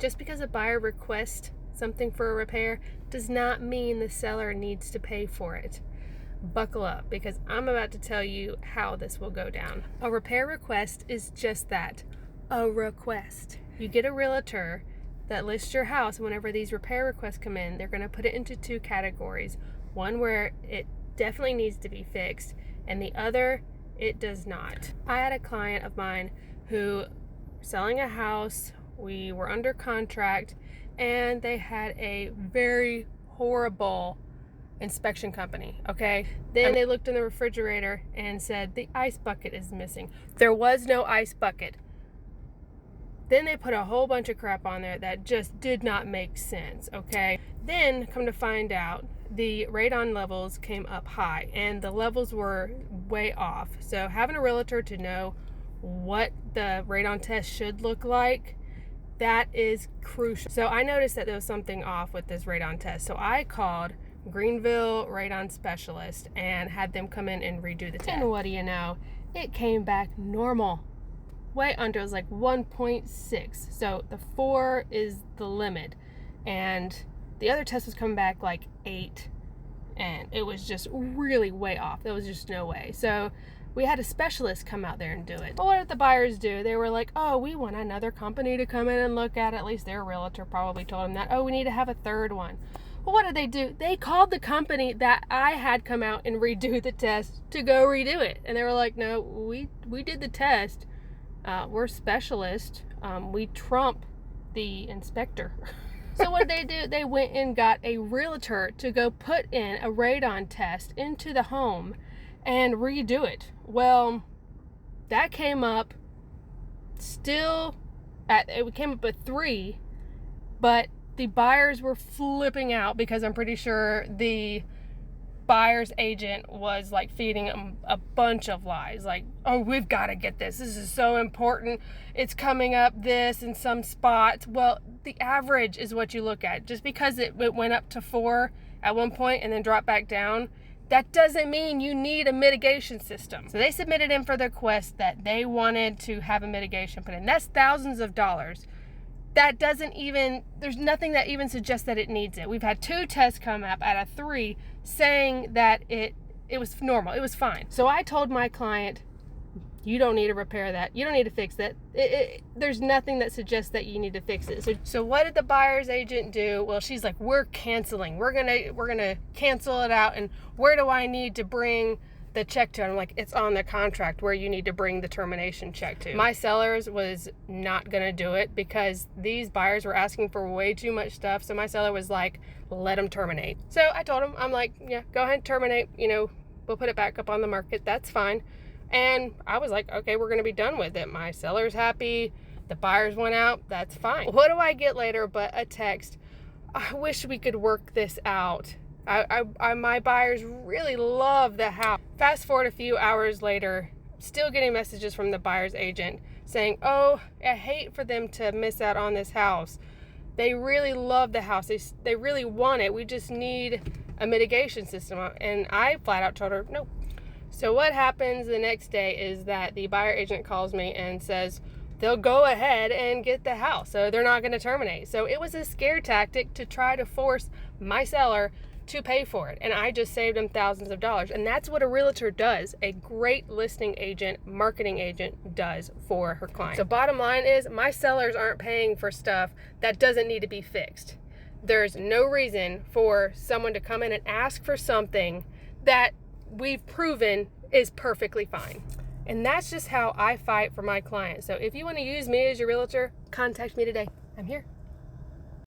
just because a buyer requests something for a repair does not mean the seller needs to pay for it. Buckle up, because I'm about to tell you how this will go down. A repair request is just that, a request. You get a realtor that lists your house, and whenever these repair requests come in, they're going to put it into two categories. One where it definitely needs to be fixed, and the other, it does not. I had a client of mine who selling a house, we were under contract, and they had a very horrible inspection company, okay? Then they looked in the refrigerator and said the ice bucket is missing. There was no ice bucket. Then they put a whole bunch of crap on there that just did not make sense, okay? Then, come to find out, the radon levels came up high and the levels were way off. So having a realtor to know what the radon test should look like, that is crucial. So I noticed that there was something off with this radon test. So I called Greenville Radon Specialist and had them come in and redo the test. And what do you know? It came back normal. Way under, it was like 1.6. So the 4 is the limit. And the other test was coming back like 8. And it was just really way off. There was just no way. So we had a specialist come out there and do it. But what did the buyers do? They were like, oh, we want another company to come in and look at it. At least their realtor probably told them that. Oh, we need to have a third one. Well, what did they do? They called the company that I had come out and redo the test to go redo it. And they were like, no, we did the test. We're specialists. We trump the inspector. So what did they do? They went and got a realtor to go put in a radon test into the home and redo it. Well, that came up it came up at 3, but the buyers were flipping out because I'm pretty sure the buyer's agent was like feeding them a bunch of lies. Like, oh, we've got to get this. This is so important. It's coming up this in some spots. Well, the average is what you look at. Just because it went up to 4 at one point and then dropped back down, that doesn't mean you need a mitigation system. So they submitted in for the request that they wanted to have a mitigation put in. That's thousands of dollars. That there's nothing that even suggests that it needs it. We've had 2 tests come up out of 3 saying that it was normal, it was fine. So I told my client, you don't need to repair that. You don't need to fix that. There's nothing that suggests that you need to fix it. So what did the buyer's agent do? Well, she's like, we're canceling. We're gonna cancel it out. And where do I need to bring the check to? I'm like, it's on the contract where you need to bring the termination check to. My sellers was not gonna do it because these buyers were asking for way too much stuff. So my seller was like, let them terminate. So I told him, I'm like, yeah, go ahead and terminate. We'll put it back up on the market. That's fine. And I was like, okay, we're gonna be done with it. My seller's happy. The buyers went out. That's fine. What do I get later but a text? I wish we could work this out. My buyers really love the house. Fast forward a few hours later, still getting messages from the buyer's agent saying, oh, I hate for them to miss out on this house. They really love the house. They really want it. We just need a mitigation system. And I flat out told her, nope. So what happens the next day is that the buyer agent calls me and says they'll go ahead and get the house. So they're not going to terminate. So it was a scare tactic to try to force my seller to pay for it. And I just saved them thousands of dollars. And that's what a realtor does. A great listing agent, marketing agent does for her client. So bottom line is my sellers aren't paying for stuff that doesn't need to be fixed. There's no reason for someone to come in and ask for something that we've proven is perfectly fine. And that's just how I fight for my clients. So if you want to use me as your realtor, contact me today. I'm here.